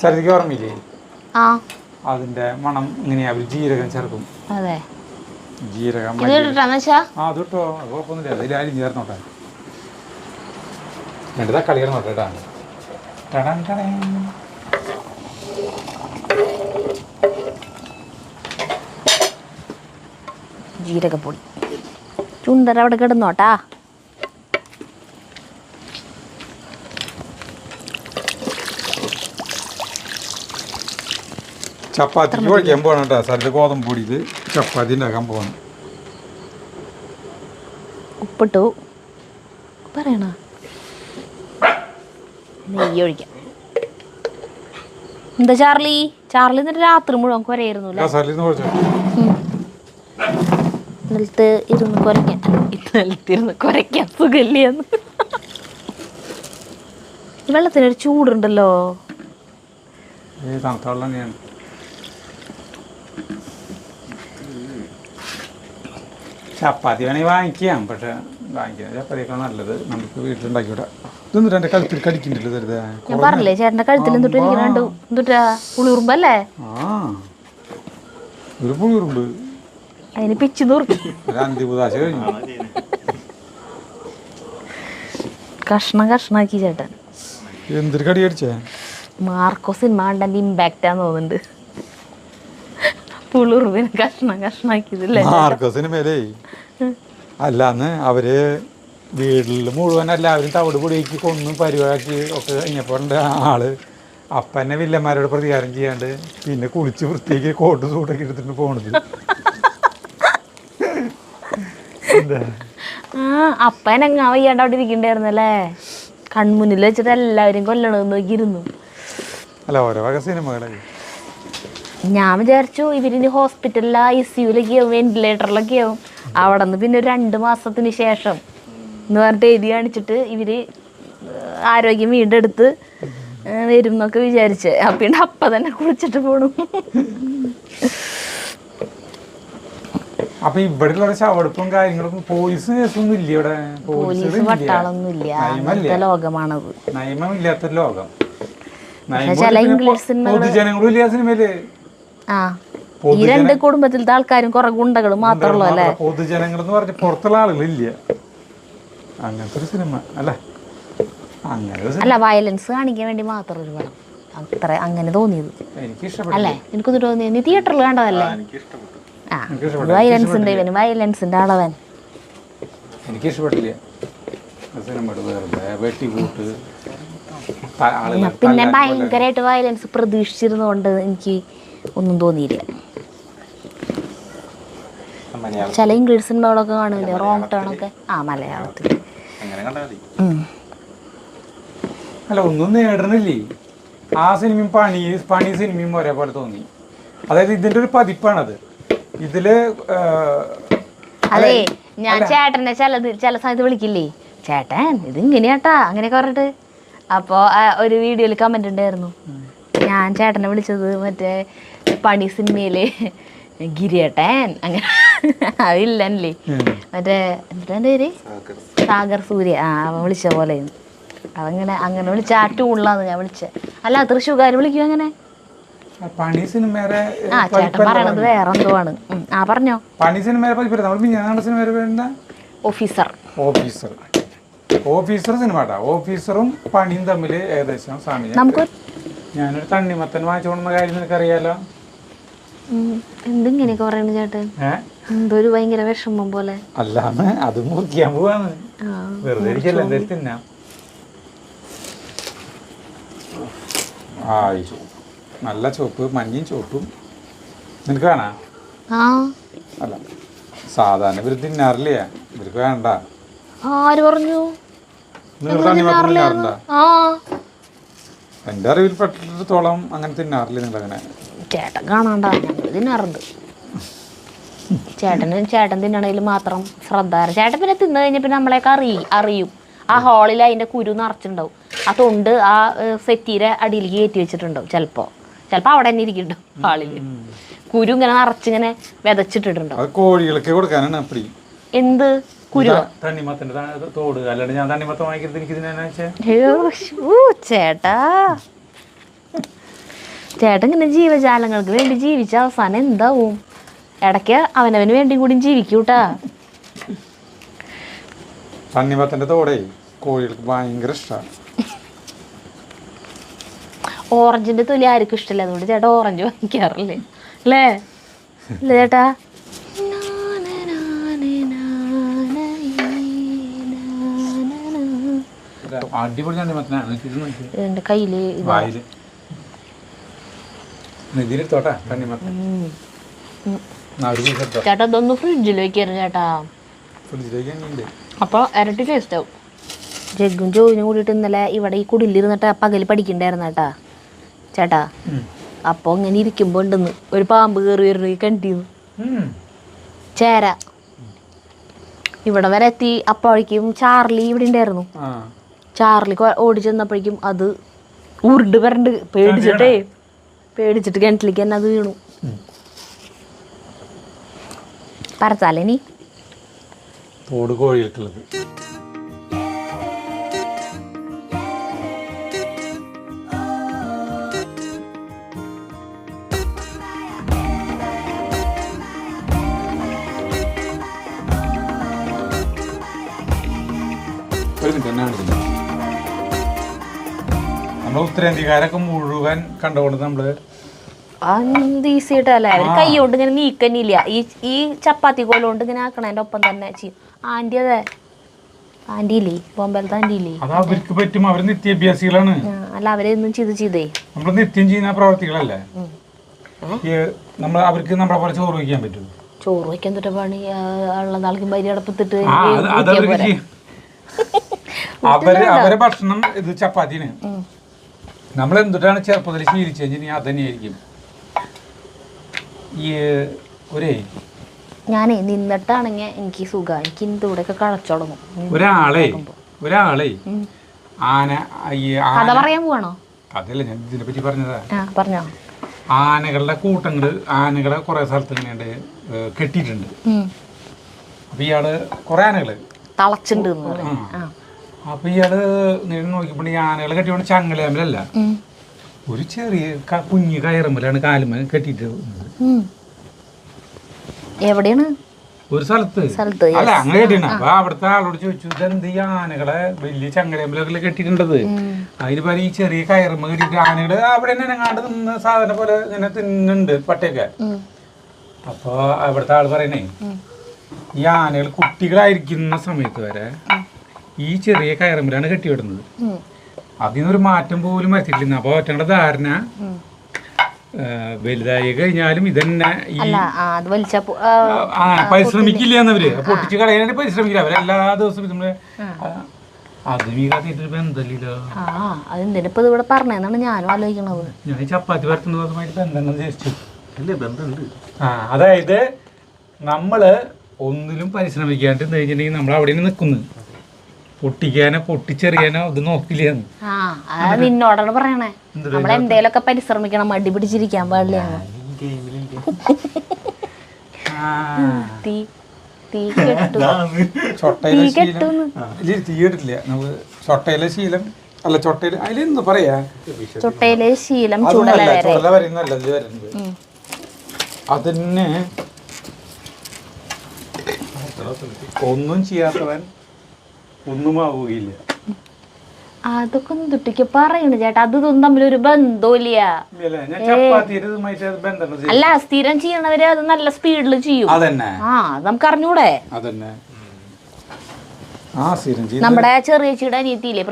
സരിതയ്ക്ക് ഓർമ്മയില്ലേ? അതിന്റെ മണം ഇങ്ങനെയാ, ജീരകം ചേർക്കും. ജീരകം അത് കിട്ടോ, കുഴപ്പമൊന്നുമില്ല. അതിൽ ആരും ചേർന്നോട്ടെ. 2 തക്കാളി ചേർന്നോട്ടെ കേട്ടാ. ജീരകപ്പൊടി ചുണ്ടര അവിടെ കിടന്നോട്ടാ. ചപ്പാത്തിക്ക് കുഴക്കാൻ പോകണം കേട്ടോ. സ്ഥലത്ത് ഗോതമ്പ് പൊടി ഇത് ചപ്പാത്തി ഉണ്ടാക്കാൻ പോകണം. ഉപ്പിട്ടു പറയണ, നെയ്യ് ഒഴിക്കാം. എന്താ ചാർലി എന്നിട്ട് രാത്രി മുഴുവൻ കുരയായിരുന്നു. നിലത്ത് ഇരുന്ന് കുരയ്ക്കാൻ സുഖല്ലേന്ന്. വെള്ളത്തിനൊരു ചൂടുണ്ടല്ലോ. ചപ്പാത്തി വേണമെങ്കിൽ വാങ്ങിക്കാം, പക്ഷെ വാങ്ങിക്കാം ചപ്പാത്തിയൊക്കെ നല്ലത് നമുക്ക് വീട്ടിലുണ്ടാക്കി വിടാം. ഇതൊന്നും എൻ്റെ കഴുത്തിൽ കടിക്കണ്ടല്ലോ. ഞാൻ പറഞ്ഞില്ലേ ചേട്ടൻ്റെ കഴുത്തിൽ എന്തുട്ടാ പുളിയുറുമ്പല്ലേ? ഒരു പുളിയുറുമ്പ് അതിന് പിച്ചു നൂറ് അന്തിപുതാശ കഴിഞ്ഞു. കഷ്ണാക്കി ചേട്ടൻ. എന്തൊരു കടി അടിച്ചേ? മാർക്കോ സിനിമ കണ്ടതിന്റെ ഇമ്പാക്റ്റാന്ന് തോന്നുന്നുണ്ട്. പുളിയുറുമ്പിനെ കഷ്ണാക്കിയതല്ലേ മാർക്കോ സിനിമയിലേ. അല്ല, അന്ന് അവര് വീട്ടിൽ മുഴുവൻ എല്ലാവരും തവിട് പൊടിയാക്കി കൊന്നും പരിവാക്കി ഒക്കെ കഴിഞ്ഞപ്പോൾ ആള് അപ്പന്നെ വില്ലന്മാരോട് പ്രതികാരം ചെയ്യാണ്ട് പിന്നെ കുളിച്ച് വൃത്തിയാക്കി കോട്ട് സൂട്ടൊക്കെ എടുത്തിട്ട് പോണത്. അപ്പനെങ്ങാ വയ്യാണ്ട് അവിടെ ഇരിക്കണ്ടായിരുന്നല്ലേ, കൺമുന്നിൽ വെച്ചിട്ട് എല്ലാവരും കൊല്ലണമെന്ന് നോക്കിയിരുന്നു. അല്ല, ഓരോ വക സിനിമകളൊക്കെ. ഞാൻ വിചാരിച്ചു ഇവരിന് ഹോസ്പിറ്റലിൽ ICUലൊക്കെ ആവും, വെന്റിലേറ്ററിലൊക്കെ ആവും. അവിടെ നിന്ന് പിന്നെ ഒരു 2 മാസത്തിന് ശേഷം എന്ന് പറഞ്ഞിട്ട് എഴുതി കാണിച്ചിട്ട് ഇവർ ആരോഗ്യം വീണ്ടെടുത്ത് വരും എന്നൊക്കെ വിചാരിച്ച് പിന്നെ അപ്പം തന്നെ കുളിച്ചിട്ട് പോണു. അപ്പൊ ഇവിടെ ശവടുപ്പും കാര്യങ്ങളൊന്നും പോലീസ് കേസൊന്നും ഇല്ല ഇവിടെ. പോലീസ് പട്ടാളൊന്നും ഇല്ല, അങ്ങനത്തെ ലോകമാണത്. നയമമില്ലാത്തൊരു ലോകം. ചില ഇംഗ്ലീഷ് പൊതുജനങ്ങളും ഇല്ല സിനിമയില്. ആ ഈ രണ്ട് കുടുംബത്തിലത്തെ ആൾക്കാരും കുറെ ഗുണ്ടകളും മാത്രമല്ലോ അല്ലേ. പൊതുജനങ്ങൾ എന്ന് പറഞ്ഞ പുറത്തുള്ള ആളുകളില്ല. അങ്ങനത്തെ ഒരു സിനിമ അല്ല, അല്ല വയലൻസ് കാണിക്കാൻ വേണ്ടി മാത്രം ഒരു പടം അത്ര അങ്ങനെ തോന്നിയത് അല്ലേ? എനിക്കൊന്നും തോന്നിയത് നീ തിയേറ്ററിൽ കണ്ടതല്ലേ? ആ വയലൻസിന്റെ ഇവന് വയലൻസിന്റെ അളവൻ എനിക്ക് ഇഷ്ടപ്പെട്ടില്ല. പിന്നെ ഭയങ്കരമായിട്ട് വയലൻസ് പ്രതീക്ഷിച്ചിരുന്നോണ്ട് എനിക്ക് ഒന്നും തോന്നിയില്ല. ചില ഇംഗ്ലീഷ് സിനിമകളൊക്കെ കാണില്ലേ, റോങ് ടേൺ ഒക്കെ. ആ മലയാളത്തിൽ അല്ല ഒന്നും നേടണില്ലേ. ആ സിനിമയും പണി സിനിമയും ഒരേപോലെ തോന്നി. അതായത് ഇതിന്റെ ഒരു പതിപ്പാണത്. ഇതില് അതെ ഞാൻ ചേട്ടനെ ചില സമയത്ത് വിളിക്കില്ലേ, ചേട്ടൻ ഇത് ഇങ്ങനെയാട്ടാ അങ്ങനെയൊക്കെ പറഞ്ഞിട്ട്. അപ്പോൾ ഒരു വീഡിയോയിൽ കമന്റ് ഉണ്ടായിരുന്നു, ഞാൻ ചേട്ടനെ വിളിച്ചത് മറ്റേ പണി സിനിമയിലെ ഗിരിയേട്ടൻ അങ്ങനെ അതില്ലേ മറ്റേ എന്താ പേര് സാഗർ സൂര്യ. ആ അവൻ വിളിച്ച പോലെ അങ്ങനെ വിളിച്ച ആ ടൂണിലാണ് ഞാൻ വിളിച്ചത്. അല്ല തൃശ്ശൂർക്കാർ വിളിക്കും അങ്ങനെ. പണി സിനിമയുടെ ചേട്ടൻ പറയണത് വേറെ എന്തോ ആണ്. ആ പറഞ്ഞോ. പണി സിനിമ ഓഫീസർ സിനിമ. ഓഫീസറും പണിയും തമ്മിൽ ഏകദേശം സാമ്യം. നമുക്ക് ഞാനൊരു തണ്ണിമത്തൻ വാങ്ങിച്ചു കൊണ്ടുവന്ന കാര്യം നിനക്കറിയാലോ. എന്തിങ്ങനെയൊക്കെ പറയുന്നു ചേട്ടൻ? എന്തോ ഒരു ഭയങ്കര വിഷമം പോലെ. അല്ലാന്ന് അത് മുറിക്കാൻ പോവാന്ന്. വെറുതെ ഇരിക്കല്ല, എന്തായാലും തിന്നാം. നല്ല ചുവപ്പ്, മഞ്ഞയും ചുവപ്പും നിനക്ക് വേണോ? അല്ല സാധാരണ ഇവര് തിന്നാറില്ല, ഇവർക്ക് വേണ്ട. ആര് പറഞ്ഞു? നിങ്ങൾ തണ്ണിമത്തൻ തിന്നാറുണ്ടോ? എന്റെ അറിവിൽപ്പെട്ടിടത്തോളം അങ്ങനെ തിന്നാറില്ല. നിങ്ങൾ അങ്ങനെ ചേട്ടൻ കാണാണ്ടാ, ഞങ്ങൾ തിന്നാറുണ്ട്. ചേട്ടൻ തിന്നണതിൽ മാത്രം ശ്രദ്ധ. ചേട്ടൻ പിന്നെ തിന്നു കഴിഞ്ഞാൽ പിന്നെ നമ്മളെയൊക്കെ അറിയും. ആ ഹാളിൽ അതിൻ്റെ കുരു നിറച്ചിട്ടുണ്ടാവും. ആ തൊണ്ട് ആ സെറ്റീരെ അടിയിലേക്ക് കയറ്റി വെച്ചിട്ടുണ്ടാവും. ചിലപ്പോൾ അവിടെ തന്നെ ഇരിക്കുന്നുണ്ടാവും ഹാളിൽ. കുരു ഇങ്ങനെ നിറച്ചിങ്ങനെ വിതച്ചിട്ടിട്ടുണ്ടാവും. കോഴികൾക്ക് കൊടുക്കാനാണ് അപ്പടി. എന്ത് കുരു? തണ്ണിമത്തന്റെ തോട്. അല്ലാണ്ട് ഞാൻ തണ്ണിമത്തം വാങ്ങിക്കുന്നത് എനിക്ക് ചേട്ടൻ ഇങ്ങനെ ജീവജാലങ്ങൾക്ക് വേണ്ടി ജീവിച്ച അവസാനം എന്താവും? ഇടയ്ക്ക് അവനവന് വേണ്ടി കൂടി ജീവിക്കൂട്ടാ. തണ്ണിമത്തന്റെ തോടേ കോഴികൾക്ക് ഭയങ്കര ഇഷ്ടമാണ്. ഓറഞ്ചിന്റെ തൊലി ആർക്കും ഇഷ്ടമില്ല, അതുകൊണ്ട് ചേട്ടാ ഓറഞ്ച് വാങ്ങിക്കാറില്ലേ അല്ലേ? അല്ലേ ചേട്ടാ? അടിപൊളി എന്റെ കയ്യില് ചേട്ടാ ഇതൊന്ന് ഫ്രിഡ്ജിൽ വെക്കായിരുന്നു ചേട്ടാ, അപ്പൊ ഇരട്ടി ടേസ്റ്റ് ആവും. ജഗ്ഗും ജോയിനും കൂടിയിട്ട് ഇന്നലെ ഇവിടെ ഈ കുടിലിരുന്നിട്ട് പകല് പഠിക്കണ്ടായിരുന്നു ചേട്ടാ. അപ്പൊ ഇങ്ങനെ ഇരിക്കുമ്പോ ഉണ്ടെന്ന് ഒരു പാമ്പ് കയറി വരുന്ന കണ്ടിരുന്നു. ചേര ഇവിടെ വരെ എത്തി. അപ്പോഴേക്കും ചാർലി ഇവിടെ ഉണ്ടായിരുന്നു. ചാർലി ഓടി ചെന്നപ്പോഴേക്കും അത് ഉരുണ്ട് വരണ്ട് പേടിച്ചിട്ട് കിണറ്റിലേക്ക് തന്നെ അത് വീണു. പറച്ചാലേനി തോട് കോഴികൾക്കുള്ളത്. നമ്മളെ ഉത്തരേന്ത്യക്കാരൊക്കെ മുഴുവൻ കണ്ടുകൊണ്ട് നമ്മള് ഈസി ആയിട്ടല്ലേ അവര് കൈ കൊണ്ട് ഇങ്ങനെ നീക്കന്നില്ല. ഈ ചപ്പാത്തി കോലുകൊണ്ട് ഇങ്ങനെ ആക്കണതിന്റെ ഒപ്പം തന്നെ ചെയ്യും. ആന്റിയില്ലേ ബോംബെലത്തെ ആന്റിയില്ലേ, അവർക്ക് പറ്റും. അവര് നിത്യാഭ്യാസികളാണ്. അല്ല അവരെന്നും ചെയ്തേ നമ്മള് നിത്യം ചെയ്യുന്ന പ്രവർത്തികളല്ലേ. അവർക്ക് നമ്മളെ പോലെ ചോറ് വയ്ക്കാൻ പറ്റും. ചോറ് വയ്ക്കാൻ തൊട്ട പണി ഉള്ള നാൾക്ക് മരി അടപ്പത്തിട്ട് അവരെ ഭക്ഷണം ഇത് ചപ്പാത്തിന്. നമ്മൾ എന്തിട്ടാണ് ചെറുപ്പത്തിൽ ശീലിച്ചു കഴിഞ്ഞാൽ അത് തന്നെയായിരിക്കും. ഈ ഞാനേ നിന്നിട്ടാണെങ്കിൽ എനിക്ക് സുഖം, എനിക്ക് ഇവിടെയൊക്കെ കളച്ചോടങ്ങും. ഒരാളെ ആന കഥ പറയാൻ പോവാണോ? അതല്ല, ഞാൻ ഇതിനെ പറ്റി പറഞ്ഞതാ. പറഞ്ഞോ. ആനകളുടെ കൂട്ടങ്ങള് ആനകളെ കുറെ സ്ഥലത്ത് ഇങ്ങനെ കെട്ടിയിട്ടുണ്ട്. അപ്പൊ ഇയാള് കുറെ ആനകള് തളച്ചുണ്ട്. അപ്പൊ ഇയാള് ഇങ്ങനെ നോക്കിയപ്പോൾ ഈ ആനകളെ കെട്ടിയോണ്ട് ചങ്ങലയമ്മലല്ല, ഒരു ചെറിയ കുഞ്ഞു കയറുമ്പലാണ് കാലുമ കെട്ടിയിട്ട്. എവിടെയാണ്? ഒരു സ്ഥലത്ത്. അല്ല, അങ്ങനെ കെട്ടിയാണ്. അപ്പൊ അവിടുത്തെ ആളോട് ചോദിച്ചു, ഇതെന്ത് ഈ ആനകളെ വലിയ ചങ്ങലയമ്പലൊക്കെ കെട്ടിയിട്ടുണ്ടത്, അതിന് പല ഈ ചെറിയ കയറുമ്പ കെട്ടിയിട്ട് ആനകള് അവിടെ തന്നെ അങ്ങാണ്ട് നിന്ന് സാധനം പോലെ ഇങ്ങനെ തിന്നുണ്ട് പട്ടയൊക്കെ. അപ്പൊ അവിടുത്തെ ആള് പറയണേ, ഈ ആനകൾ കുട്ടികളായിരിക്കുന്ന സമയത്ത് വരെ ഈ ചെറിയ കയറുമ്പലാണ് കെട്ടിവിടുന്നത്. അതിനൊരു മാറ്റം പോലും വരുത്തിയിട്ടില്ല. അപ്പൊ ഒറ്റങ്ങളുടെ ധാരണ വലുതായി കഴിഞ്ഞാലും ഇതന്നെ പരിശ്രമിക്കില്ല എന്നവര്, പൊട്ടിച്ച് കളയാനായിട്ട് പരിശ്രമിക്കില്ല അവരെല്ലാ ദിവസവും. നമ്മള് അതും ഈ കഥയിട്ടൊരു ബന്ധമില്ലല്ലോ. അതെന്തിനിപ്പോ ഇവിടെ പറഞ്ഞാണ് ഞാനും ആലോചിക്കണത്. ഞാൻ ചപ്പാത്തി വരത്തുന്നതുമായിട്ട് ബന്ധം ഉദ്ദേശിച്ചു. ബന്ധമുണ്ട്. അതായത് നമ്മള് ഒന്നിലും പരിശ്രമിക്കാണ്ട് കഴിഞ്ഞിട്ടുണ്ടെങ്കിൽ നമ്മൾ അവിടെ നിൽക്കുന്നു, പൊട്ടിക്കാനോ പൊട്ടിച്ചെറിയാനോ ഇത് നോക്കില്ല. നിന്നോടാണ് പറയണേ, നമ്മൾ എന്തേലൊക്കെ പരിശ്രമിക്കണം, മടി പിടിച്ചിരിക്കാൻ പാടില്ല. ചൊട്ടയിലെ ശീലം അല്ല, ചൊട്ടയില് അതിലെന്താ പറയാ, ചൊട്ടയിലെ ശീലം അതന്നെ. ഒന്നും ചെയ്യാത്തവൻ ഒന്നും ആവുകയില്ല. അതൊക്കെ ദുട്ടിക്ക് പറയണു ചേട്ടാ, അതൊന്നും തമ്മിലൊരു ബന്ധമില്ല. അല്ല, സ്ഥിരം ചെയ്യണവര് അത് നല്ല സ്പീഡിൽ ചെയ്യും. നമുക്ക് അറിഞ്ഞൂടെ. നമ്മുടെ ചെറിയേച്ചിയുടെ അനിയത്തിയില്ലേ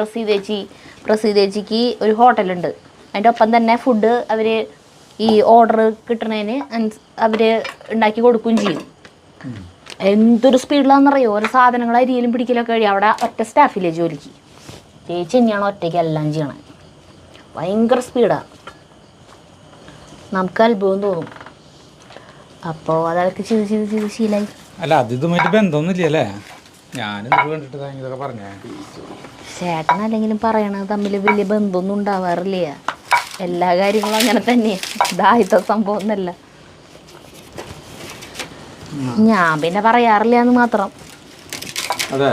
പ്രസീതേച്ചിക്ക് ഒരു ഹോട്ടലുണ്ട്. അതിൻ്റെ ഒപ്പം തന്നെ ഫുഡ് അവര് ഈ ഓർഡർ കിട്ടണേന് അവര് ഉണ്ടാക്കി കൊടുക്കുകയും ചെയ്യും. എന്തൊരു സ്പീഡിലാണെന്നറിയോ, ഓരോ സാധനങ്ങൾ അരിയിലും പിടിക്കലൊക്കെ കഴിയും. അവിടെ ഒറ്റ സ്റ്റാഫില്ലേ ജോലിക്ക്, ചേച്ചി തന്നെയാണ് ഒറ്റയ്ക്ക് എല്ലാം ചെയ്യണേ. ഭയങ്കര സ്പീഡാണ്, നമുക്ക് അത്ഭുതം തോന്നും. അപ്പോൾ അതൊക്കെ ചെയ്ത് ശീലായി. അല്ല, അത് ഇതുമായിട്ട് ബന്ധമൊന്നുമില്ലല്ലേ. ഞാനും കണ്ടിട്ട് ഇതൊക്കെ പറഞ്ഞേ. ചേട്ടൻ അല്ലെങ്കിലും പറയണത് തമ്മിൽ വലിയ ബന്ധമൊന്നും ഉണ്ടാവാറില്ല. എല്ലാ കാര്യങ്ങളും അങ്ങനെ തന്നെയാണ്. ഇതാദ്യത്തെ സംഭവം ഒന്നല്ല. ഞാൻ പിന്നെ പറയാറില്ല എന്ന് മാത്രം. അതെ.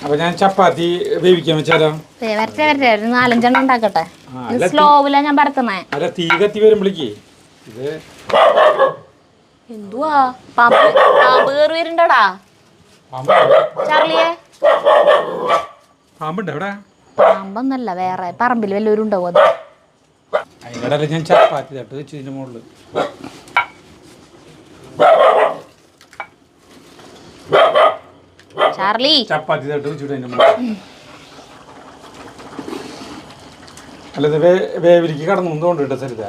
അപ്പൊ ഞാൻ ചപ്പാത്തി വേവിക്കാൻ വെച്ചാലോ? വരട്ടെ, ഒരു 4-5 ഉണ്ടാക്കട്ടെ. സ്ലോവിലാ ഞാൻ പരത്തണേ. അല്ല, തീ കത്തി വരുമ്പോഴേക്ക് ഇത് എന്തുവാ പാമ്പ് കയറി വരുന്നുണ്ടടാ ചാർലിയെ. പാമ്പുണ്ട് അവിടെ? പാമ്പൊന്നല്ല, വേറെ പറമ്പിൽ വല്ലവരും ഉണ്ടാവും. അത് അതിനിടയിൽ ഞാൻ ചപ്പാത്തി തട്ട് വെച്ചു ഇതിന്റെ മുകളിൽ. ചാർലി ചപ്പാത്തി തട്ട് വെച്ചിട്ട് അതിന്റെ മുകളിൽ. അല്ലത് വേവിലേക്ക് കടന്നു കൊണ്ടിട്ട് സരിത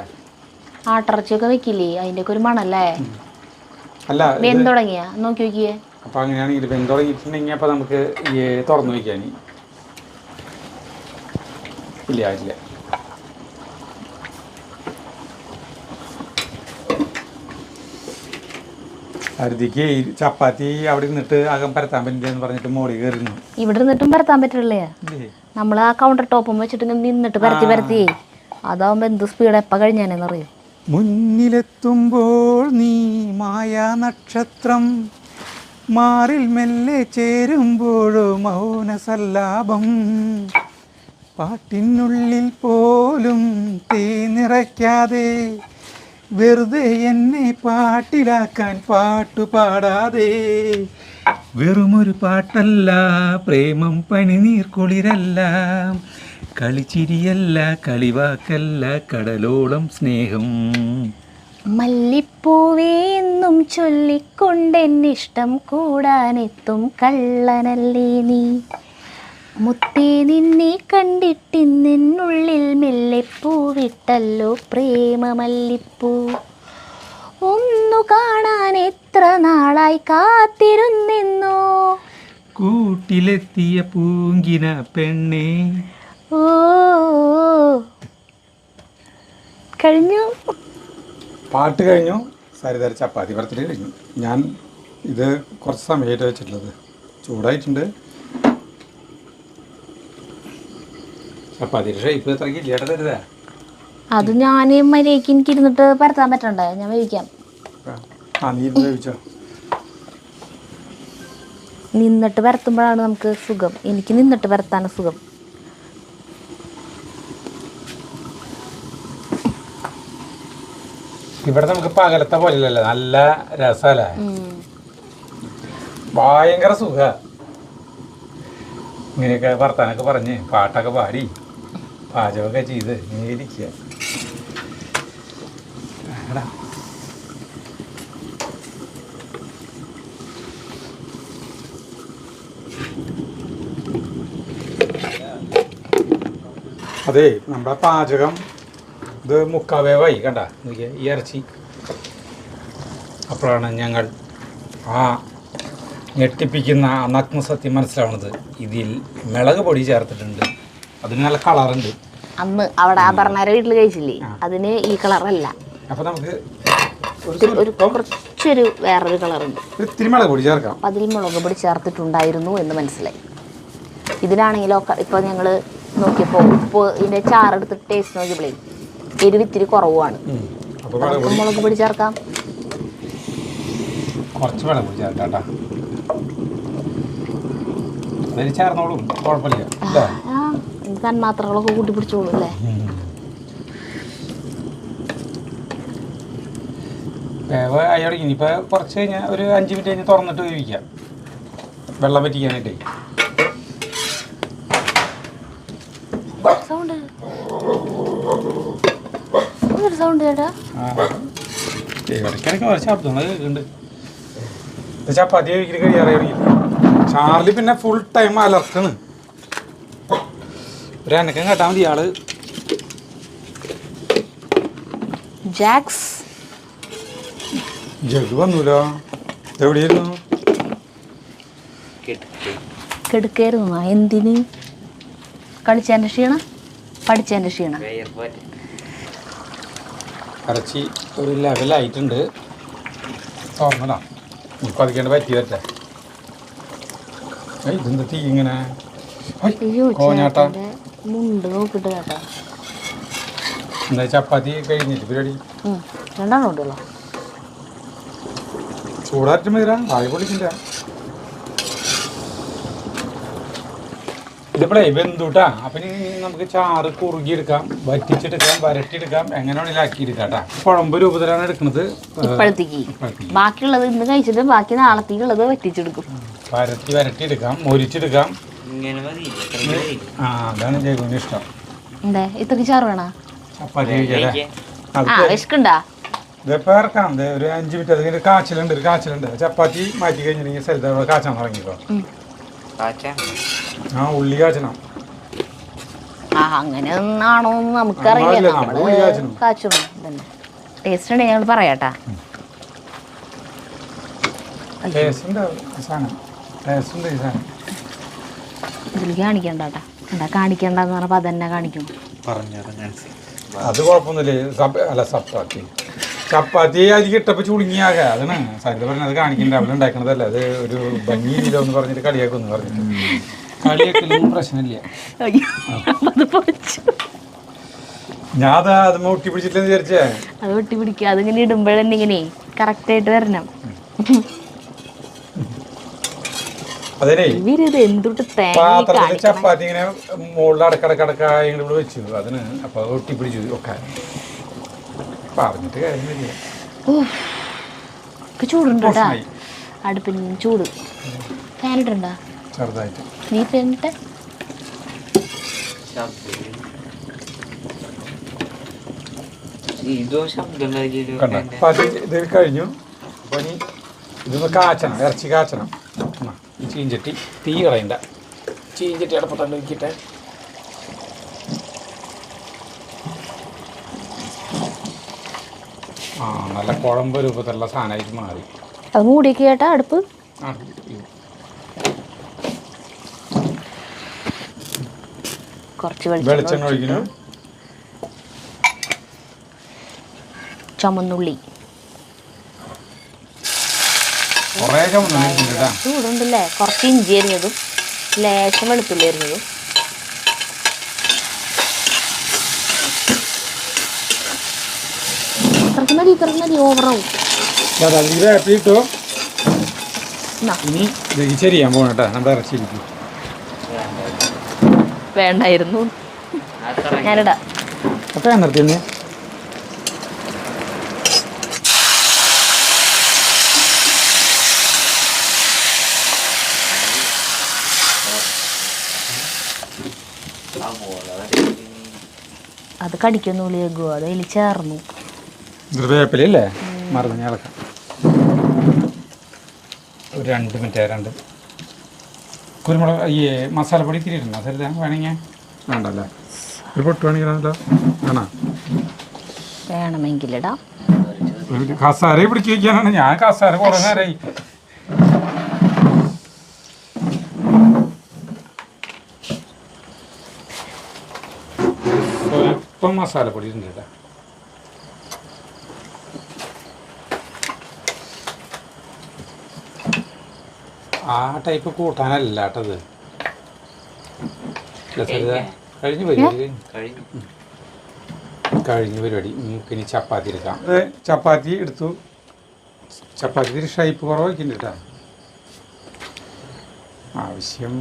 ആട്ടിറച്ചിയൊക്കെ വെക്കില്ലേ, അതിന്റെ ഒക്കെ ഒരു മണല്ലേ. അല്ല, വെന്ത് തുടങ്ങിയ നോക്കി നോക്കിയേ. അപ്പൊ അങ്ങനെയാണെങ്കിൽ വെന്ത് തുടങ്ങിയിട്ടുണ്ടെങ്കിൽ അപ്പൊ നമുക്ക് തുറന്നു വെക്കാൻ ഇല്ല. ഹരിതിക്ക് ചപ്പാത്തി അവിടെ ഇരുന്നിട്ട് അകം പരത്താൻ പറ്റില്ലെന്ന് പറഞ്ഞിട്ട് മോളി കയറുന്നു. ഇവിടെ ഇരുന്നിട്ടും പരത്താൻ പറ്റില്ലേ? നമ്മൾ ആ കൗണ്ടർ ടോപ്പും വെച്ചിട്ട് നിന്നിട്ട് പരത്തി അതാവുമ്പോ എന്ത് സ്പീഡ് എപ്പ കഴിഞ്ഞാനെന്നറിയോ. മുന്നിലെത്തുമ്പോൾ നീ മായാ നക്ഷത്രം, മാറിൽ മെല്ലെ ചേരുമ്പോഴോ മൗനസല്ലാപം, പാട്ടിനുള്ളിൽ പോലും തീ നിറയ്ക്കാതെ വെറുതെ എന്നെ പാട്ടിലാക്കാൻ പാട്ടുപാടാതെ. വെറുമൊരു പാട്ടല്ല പ്രേമം, പനിനീർക്കുളിരല്ല, കളിച്ചിരിയല്ല കളിവാക്കല്ല, കടലോളം സ്നേഹം. മല്ലിപ്പൂവേ എന്നും ചൊല്ലിക്കൊണ്ടെന്നിഷ്ടം കൂടാനെത്തും കള്ളനല്ലേ നീ, മുത്തേ നിന്നെ കണ്ടിട്ടിന്നുള്ളിൽ മെല്ലെപ്പൂവിട്ടല്ലോ പ്രേമമല്ലിപ്പൂ. ഒന്നു കാണാൻ എത്ര നാളായി കാത്തിരുന്നെന്നോ, കൂട്ടിലെത്തിയ പൂങ്കിന പെണ്ണേ. ഓ കഴിഞ്ഞു. പാട്ട് കഴിഞ്ഞു, സരിതര ചപ്പാത്തി പരത്തൽ കഴിഞ്ഞു. ഞാൻ ഇത് കുറച്ച് സമയമായിട്ട് വെച്ചിട്ടുള്ളത്, ചൂടായിട്ടുണ്ട്. ചപ്പാത്തിയുടെ ഷേപ്പ് എത്രയ്ക്ക് ഇല്ലേട്ടാ തരുതേ? അത് ഞാൻ മര്യാദയ്ക്ക് എനിക്ക് ഇരുന്നിട്ട് പരത്താൻ പറ്റണ്ടേ? ഞാൻ വേവിക്കാം. നീ വേവിച്ചോ? നിന്നിട്ട് പരത്തുമ്പോഴാണ് നമുക്ക് സുഖം. എനിക്ക് നിന്നിട്ട് പരത്താണ് സുഖം. ഇവിടെ നമുക്ക് പകലത്തെ പോലെയല്ലേ, നല്ല രസമല്ലേ, ഭയങ്കര സുഖ. ഇങ്ങനെയൊക്കെ വർത്താനൊക്കെ പറഞ്ഞ് പാട്ടൊക്കെ പാടി പാചകമൊക്കെ ചെയ്ത് ഇങ്ങനെ ഇരിക്കുക. അതെ, നമ്മുടെ പാചകം ഇത് മുക്കാവേവായി കണ്ട ഈ ഇറച്ചി. അപ്പോഴാണ് ഞങ്ങൾ ആ ഞെട്ടിപ്പിക്കുന്ന നഗ്ന സത്യം മനസ്സിലാവുന്നത്. ഇതിൽ മുളക് പൊടി ചേർത്തിട്ടുണ്ട്, അതിന് നല്ല കളറുണ്ട്. അന്ന് അവിടെ ആ പറഞ്ഞ വീട്ടിൽ കഴിച്ചില്ലേ, അതിന് ഈ കളറല്ല. അപ്പൊ നമുക്ക് കുറച്ചൊരു വേറൊരു കളറുണ്ട്. ഇത്തിരി മുളക് പൊടി ചേർക്കാം. അതിൽ മുളക് പൊടി ചേർത്തിട്ടുണ്ടായിരുന്നു എന്ന് മനസ്സിലായി. ഇതിനാണെങ്കിലോ ഇപ്പോൾ ഞങ്ങൾ നോക്കിയപ്പോൾ ഉപ്പ് ഇതിൻ്റെ ചാറെടുത്തിട്ട് ടേസ്റ്റ് നോക്കിയപ്പോഴേ എരിവിത്തിരി കുറവാണ്. മുളക് പൊടി ചേർക്കാം, കുറച്ച് മുളക് പൊടി ചേർക്കാം. അതിൽ ചേർന്നോളും, കുഴപ്പമില്ല. തന്മാത്രകളൊക്കെ കൂട്ടി പിടിച്ചോളൂ അല്ലേ? വേവ് അയാൾ ഇനിയിപ്പോൾ കുറച്ച് കഴിഞ്ഞാൽ ഒരു 5 മിനിറ്റ് കഴിഞ്ഞ് തുറന്നിട്ട് വേവിക്കാം, വെള്ളം പറ്റിക്കാനായിട്ടേ. സൗണ്ട് ചേട്ടാ, ഇടയ്ക്കിടയ്ക്ക് കുറച്ച് ശബ്ദങ്ങൾ കേൾക്കുന്നുണ്ട്. ചപ്പാത്തി കഴിക്കൽ കഴിയാറില്ല. ചാർലി പിന്നെ ഫുൾ ടൈം അലർട്ടാണ്. ഒരു അനക്കം കേട്ടാൽ മതി ആള്. ജാക്സ് ജഗ് വന്നൂലോ, എവിടെയായിരുന്നു? കെടുക്കായിരുന്നു. എന്തിന്? കളിച്ചതിൻ്റെ ക്ഷീണം, പഠിച്ചതിൻ്റെ ക്ഷീണം. ഇറച്ചി ഒരു ലെവലായിട്ടുണ്ട്. തുറന്നതാ, നമുക്ക് അതിക്കേണ്ട പറ്റി തരട്ടെ. ഇതെന്താ തീ ഇങ്ങനെ കോഞ്ഞാട്ട? മുണ്ട് നോക്കിട്ട് കേട്ടോ. എന്താ ചപ്പാത്തി കഴിഞ്ഞിട്ട് പരിപാടി? രണ്ടാണ് കൊണ്ടുള്ള ചൂടാറ്റം മതിരാ, വാഴ പൊളിക്കില്ല. ഇതിപ്പോഴേ വെന്തൂട്ടാ. അപ്പം ഇനി നമുക്ക് ചാറ് കുറുകിയെടുക്കാം, വറ്റിച്ചെടുക്കാം, വരട്ടിയെടുക്കാം, എങ്ങനെ വേണമെങ്കിലും ആക്കിയെടുക്കാം കേട്ടോ. കുഴമ്പ് രൂപത്തിലാണ് എടുക്കുന്നത് ഇപ്പോഴത്തേക്ക്. ബാക്കിയുള്ളത് ഇന്ന് കഴിച്ചിട്ട് ബാക്കി നാളത്തേക്കുള്ളത് വറ്റിച്ചെടുക്കും. വരട്ടിയെടുക്കാം, മൊരിച്ചെടുക്കാം. അതാണ് ജൈവന് ഇഷ്ടം. എന്താ ഇത്രയ്ക്ക് ചാറ് വേണോ? ചപ്പാത്തി വിശക്കുണ്ടാ? ഇതിപ്പോൾ ഇറക്കാം. ഒരു 5 മിനിറ്റ് അതിങ്ങനെ കാച്ചിലുണ്ട്. ചപ്പാത്തി മാറ്റി കഴിഞ്ഞിട്ടുണ്ടെങ്കിൽ സ്ഥലത്ത് കാച്ചാൻ തുടങ്ങിക്കോ. ഉള്ളി കാച്ചണം. അങ്ങനെ ഒന്നാണോ നമുക്കറിയില്ല. കാച്ചണം തന്നെ ടേസ്റ്റ് ഉണ്ടെങ്കിൽ ഞങ്ങൾ പറയാട്ടാ. ഇതിൽ കാണിക്കണ്ടാട്ടാ. എന്താ കാണിക്കണ്ടെന്ന് പറഞ്ഞപ്പോ അതന്നെ കാണിക്കും. അത് കുഴപ്പമൊന്നുമില്ല. ചപ്പാത്തി അതിൽ ഇട്ടപ്പോൾ ചുളുങ്ങിയാകെ. അതാണ് സരിത പറഞ്ഞത്. അത് കാണിക്കണ്ട, അവിടെ ഉണ്ടാക്കണതല്ല. അത് ഒരു ഭംഗിയില്ലോ എന്ന് പറഞ്ഞിട്ട് കളിയാക്കുമെന്ന് പറഞ്ഞിട്ട്. കളിയാക്കലൊന്നും പ്രശ്നമില്ല. ഞാൻ അത് ഒട്ടി പിടിച്ചിട്ടില്ലെന്ന് വിചാരിച്ചേ. അത് ഒട്ടി പിടിക്കുക. അതിങ്ങനെ ഇടുമ്പോഴന്നെ ഇങ്ങനെ കറക്റ്റായിട്ട് വരണം. അതേ പാത്രത്തിൽ ചപ്പാത്തി ഇങ്ങനെ മുകളിൽ അടക്കടക്കായി ഇവിടെ വെച്ചു. അതിന് അപ്പൊ ഒട്ടി പിടിച്ചു ഒക്കെ പറഞ്ഞിട്ട് കാര്യമില്ല. ചൂടുണ്ടോ അടുപ്പിന്? ചൂട് ഫാനിട്ടുണ്ടോ? ചെറുതായിട്ട്. നീ ഫാനിട്ട് ഇത് കഴിഞ്ഞു. അപ്പൊ ഇനി ഇതൊന്ന് കാച്ചണം, ഇറച്ചി കാച്ചണം. ഈ ചീഞ്ചട്ടി തീ കളയണ്ട, ചീഞ്ചട്ടി അടപ്പത്തണ്ട് വെക്കിട്ടെ. നല്ല കുഴമ്പ് രൂപത്തിലുള്ള സാധനമായിട്ട് മാറി. അത് മൂടിയൊക്കെ കേട്ടാ അടുപ്പ്. കുറച്ച് വെളിച്ചെണ്ണ ഒഴിക്കുന്നു. ചുമന്നുള്ളി കുറേ ചുമന്നുള്ളി ഇട്ടിട്ടാ. ചൂടുണ്ടല്ലേ. കുറച്ച് ഇഞ്ചി അരിഞ്ഞതും ലേശം വെളുത്തുള്ളി അരിഞ്ഞതും. ഇത്രക്ക് മതി ഓവറാവും. ഇട്ടോ ഇനി ചെയ്യാൻ പോകണം കേട്ടോ. നമ്മുടെ ഇറച്ചിയിരിക്കും വേണ്ടായിരുന്നു. ഞാനിടാം. അപ്പൊ ഞാൻ നിർത്തി അത് കടിക്കൊന്നുള്ളി വെക്കുമോ? അത് അതിൽ ചേർന്നു. വേപ്പിലല്ലേ മറന്നു ഇളക്കാം. ഒരു 2 മിനിറ്റ് കുരുമുളക് ഈ മസാലപ്പൊടി തിരിയിട്ടുണ്ട്. മസാല വേണമെങ്കിൽ വേണ്ടല്ലേ? ഒരു പൊട്ട് വേണമെങ്കിലോ വേണോ? വേണമെങ്കിലിടാം. കസാര പിടിച്ച് വയ്ക്കാനാണ്. ഞാൻ കസാര കുറേ നേരമായി. സ്വല്പം മസാലപ്പൊടി ഉണ്ട് കേട്ടോ. ആ ടൈപ്പ് കൂട്ടാനല്ല കേട്ടത്. കഴിഞ്ഞ പരിപാടി. നമുക്കിനി ചപ്പാത്തി എടുക്കാം. ചപ്പാത്തി എടുത്തു. ചപ്പാത്തി ഷേപ്പ് കുറവ് വയ്ക്കുന്നുണ്ട് കേട്ടോ. ആവശ്യം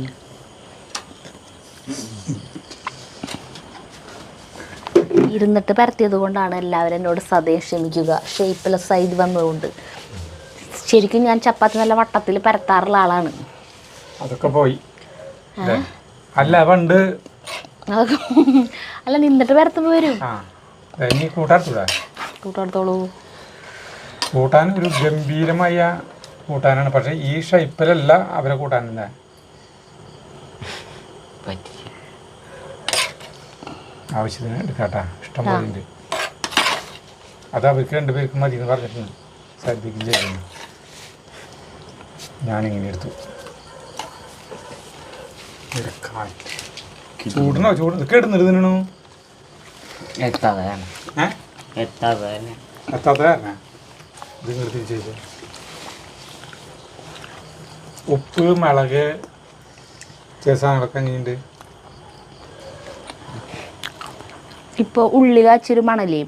ഇരുന്നിട്ട് പരത്തിയത് കൊണ്ടാണ് എല്ലാവരും എന്നോട് സദയം ക്ഷമിക്കുക. ഷേപ്പ്ലെസ് ആയി വന്നതുകൊണ്ട്. ശരിക്കും ഞാൻ ചപ്പാത്തി നല്ല വട്ടത്തിൽ പരത്താറുള്ള ആളാണ്. അതൊക്കെ പോയി. അല്ല പണ്ട് അല്ല നിന്നിട്ട് പരത്തുമ്പോ വരും. കൂട്ടാടുത്തോളൂ. കൂട്ടാൻ ഒരു ഗംഭീരമായ കൂട്ടാനാണ്. പക്ഷെ ഈ ഷേപ്പിലല്ല അവരെ കൂട്ടാൻ. ആവശ്യത്തിന് എടുക്കാട്ടാ. ഇഷ്ടം പോലെ ഉണ്ട്. അത് അവർക്ക് 2 പേർക്ക് മതി എന്ന് പറഞ്ഞിട്ടുണ്ട്. സദ്യക്കും ചെയ്യുന്നു. ഞാനിങ്ങനെ എടുത്തു. ചൂടണോ? ചൂട് കേടുന്നിരുന്നു. എത്താത്ത ഇത് നിർത്തി ചെയ്തു. ഉപ്പ് മുളക് ചില സാധനങ്ങളൊക്കെ എങ്ങനെയുണ്ട്? ഇപ്പൊ ഉള്ളി കാച്ചൊരു മണലേ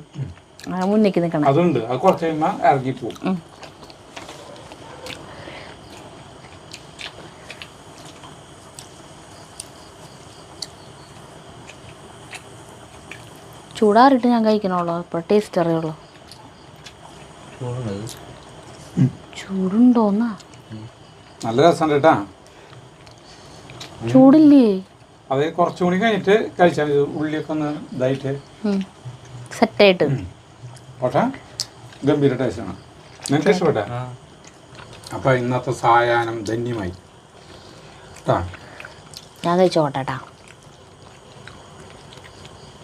മുന്നേക്ക് നിൽക്കണം. അതുണ്ട്. അത് കുറച്ച് കഴിയുമ്പോൾ ഇറങ്ങിപ്പോവും. ചൂടാറിട്ട് ഞാൻ കഴിക്കണുള്ളൂ. ഇപ്പോൾ ടേസ്റ്റ് അറിയുള്ളൂ. ചൂടുണ്ടോന്നാ? നല്ല രസമുണ്ട് കേട്ടാ. ചൂടില്ലേ? അത് കുറച്ചുകൂടി കഴിഞ്ഞിട്ട് കഴിച്ചാൽ മതി. ഉള്ളിയൊക്കെ ഒന്ന് ഇതായിട്ട് സെറ്റായിട്ട്. പക്ഷേ ഗംഭീര ടേസ്റ്റാണ്. നിങ്ങൾക്ക് ഇഷ്ടപ്പെട്ടെ? അപ്പം ഇന്നത്തെ സായാഹ്നം ധന്യമായി കേട്ടാ. ഞാൻ കഴിച്ചോട്ടെട്ടാ.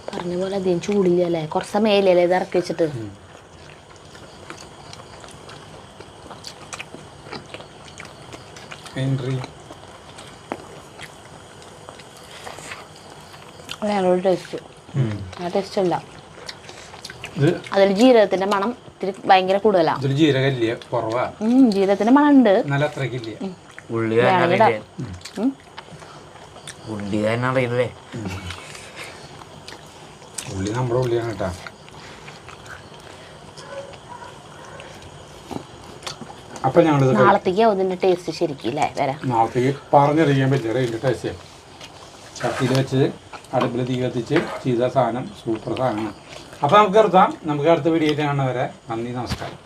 പറഞ്ഞ പോലെ അധികം ചൂടില്ലല്ലേ? കുറച്ച് മേലല്ലേ ഇത് ഇറക്കി വെച്ചിട്ട്. വേറൊരു ടേസ്റ്റ്. ആ ടേസ്റ്റ് അല്ല. അതിൽ ജീരകത്തിന്റെ മണം ഇത്തിരി ഭയങ്കര കൂടുതലാണ്. ജീരകത്തിന്റെ മണം ഉണ്ട്. ഉള്ളി നമ്മുടെ ഉള്ളിയാണ് കേട്ടാ. അപ്പൊ ഞങ്ങൾ നാളത്തേക്ക് അതിന്റെ ടേസ്റ്റ് ശരിക്കും നാളത്തേക്ക് പറഞ്ഞറിയിക്കാൻ പറ്റില്ല. ഇതിന്റെ ടേസ്റ്റ് ചട്ടിയിൽ വെച്ച് അടുപ്പിൽ തീ കത്തിച്ച് ചെയ്ത സാധനം സൂപ്പർ സാധനമാണ്. അപ്പോൾ നമുക്ക് നിർത്താം. നമുക്ക് അടുത്ത വീഡിയോ കാണുന്നവരെ നന്ദി, നമസ്കാരം.